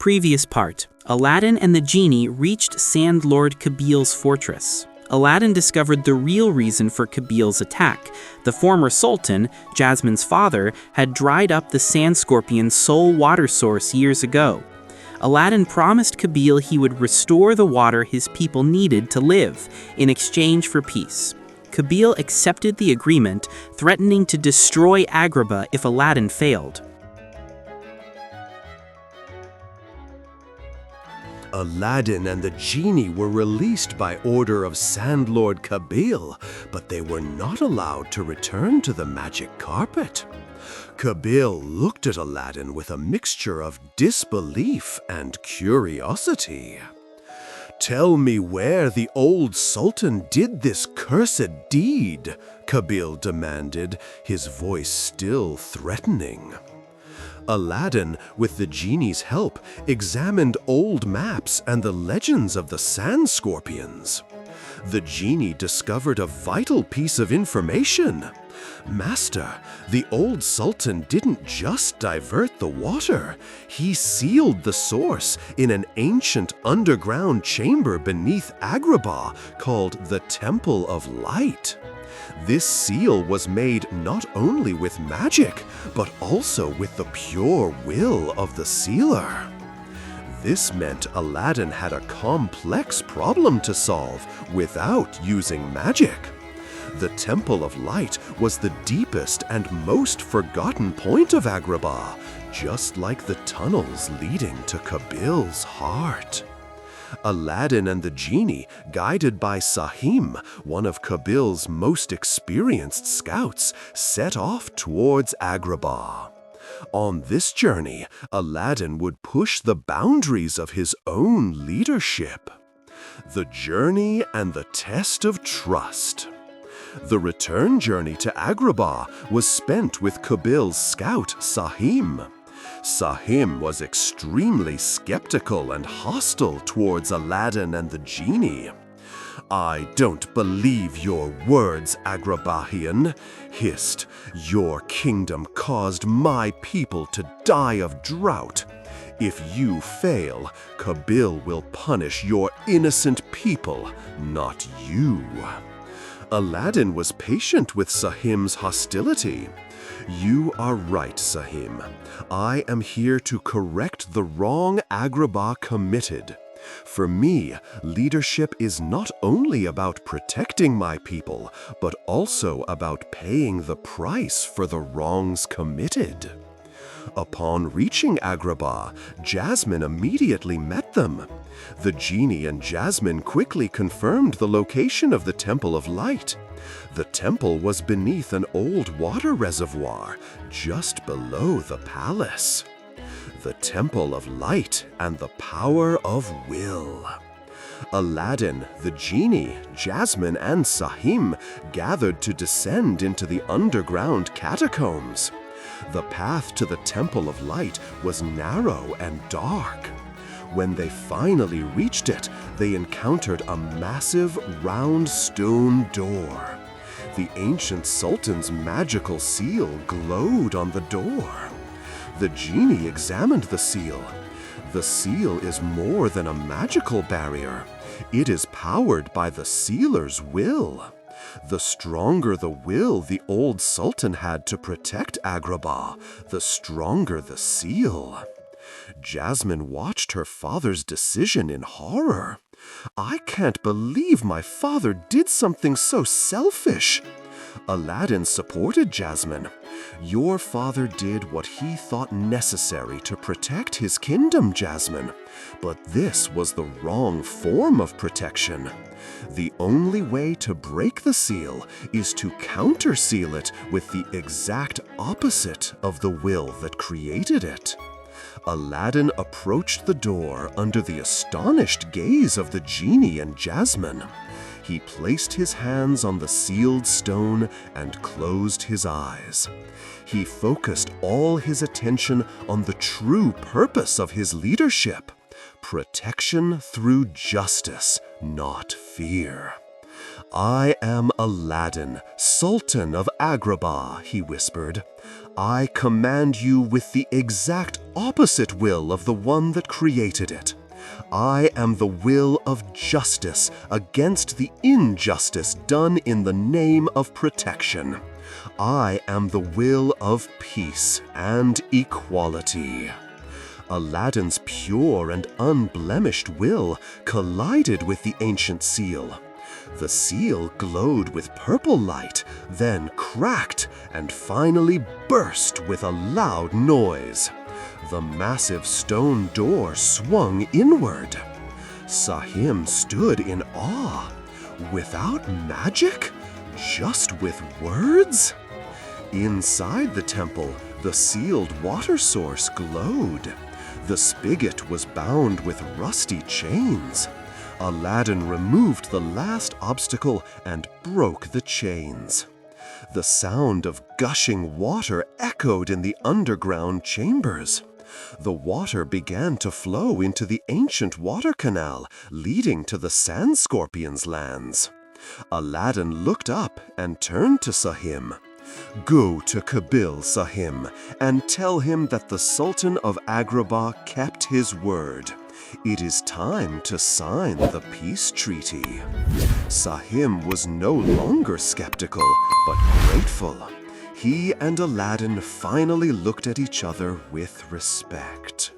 Previous part. Aladdin and the genie reached Sand Lord Kabil's fortress. Aladdin discovered the real reason for Kabil's attack. The former sultan, Jasmine's father, had dried up the sand scorpion's sole water source years ago. Aladdin promised Kabil he would restore the water his people needed to live, in exchange for peace. Kabil accepted the agreement, threatening to destroy Agrabah if Aladdin failed. Aladdin and the genie were released by order of Sand Lord Kabil, but they were not allowed to return to the magic carpet. Kabil looked at Aladdin with a mixture of disbelief and curiosity. "Tell me where the old sultan did this cursed deed," Kabil demanded, his voice still threatening. Aladdin, with the genie's help, examined old maps and the legends of the sand scorpions. The genie discovered a vital piece of information. "Master, the old sultan didn't just divert the water. He sealed the source in an ancient underground chamber beneath Agrabah called the Temple of Light. This seal was made not only with magic, but also with the pure will of the sealer." This meant Aladdin had a complex problem to solve without using magic. The Temple of Light was the deepest and most forgotten point of Agrabah, just like the tunnels leading to Kabil's heart. Aladdin and the genie, guided by Sahim, one of Kabil's most experienced scouts, set off towards Agrabah. On this journey, Aladdin would push the boundaries of his own leadership. The journey and the test of trust. The return journey to Agrabah was spent with Kabil's scout, Sahim. Sahim was extremely skeptical and hostile towards Aladdin and the genie. "I don't believe your words, Agrabahian," hissed. "Your kingdom caused my people to die of drought. If you fail, Kabil will punish your innocent people, not you." Aladdin was patient with Sahim's hostility. "You are right, Sahim. I am here to correct the wrong Agrabah committed. For me, leadership is not only about protecting my people, but also about paying the price for the wrongs committed." Upon reaching Agrabah, Jasmine immediately met them. The genie and Jasmine quickly confirmed the location of the Temple of Light. The temple was beneath an old water reservoir, just below the palace. The Temple of Light and the Power of Will. Aladdin, the genie, Jasmine, and Sahim gathered to descend into the underground catacombs. The path to the Temple of Light was narrow and dark. When they finally reached it, they encountered a massive round stone door. The ancient sultan's magical seal glowed on the door. The genie examined the seal. The seal is more than a magical barrier. It is powered by the sealer's will. The stronger the will the old sultan had to protect Agrabah, the stronger the seal. Jasmine watched her father's decision in horror. "I can't believe my father did something so selfish." Aladdin supported Jasmine. "Your father did what he thought necessary to protect his kingdom, Jasmine. But this was the wrong form of protection. The only way to break the seal is to counterseal it with the exact opposite of the will that created it." Aladdin approached the door under the astonished gaze of the genie and Jasmine. He placed his hands on the sealed stone and closed his eyes. He focused all his attention on the true purpose of his leadership: protection through justice, not fear. "I am Aladdin, Sultan of Agrabah," he whispered. I command you with the exact opposite will of the one that created it. I am the will of justice against the injustice done in the name of protection. I am the will of peace and equality." Aladdin's pure and unblemished will collided with the ancient seal. The seal glowed with purple light, then cracked and finally burst with a loud noise. The massive stone door swung inward. Sahim stood in awe. Without magic? Just with words? Inside the temple, the sealed water source glowed. The spigot was bound with rusty chains. Aladdin removed the last obstacle and broke the chains. The sound of gushing water echoed in the underground chambers. The water began to flow into the ancient water canal, leading to the sand scorpion's lands. Aladdin looked up and turned to Sahim. "Go to Kabil, Sahim, and tell him that the Sultan of Agrabah kept his word. It is time to sign the peace treaty." Sahim was no longer skeptical, but grateful. He and Aladdin finally looked at each other with respect.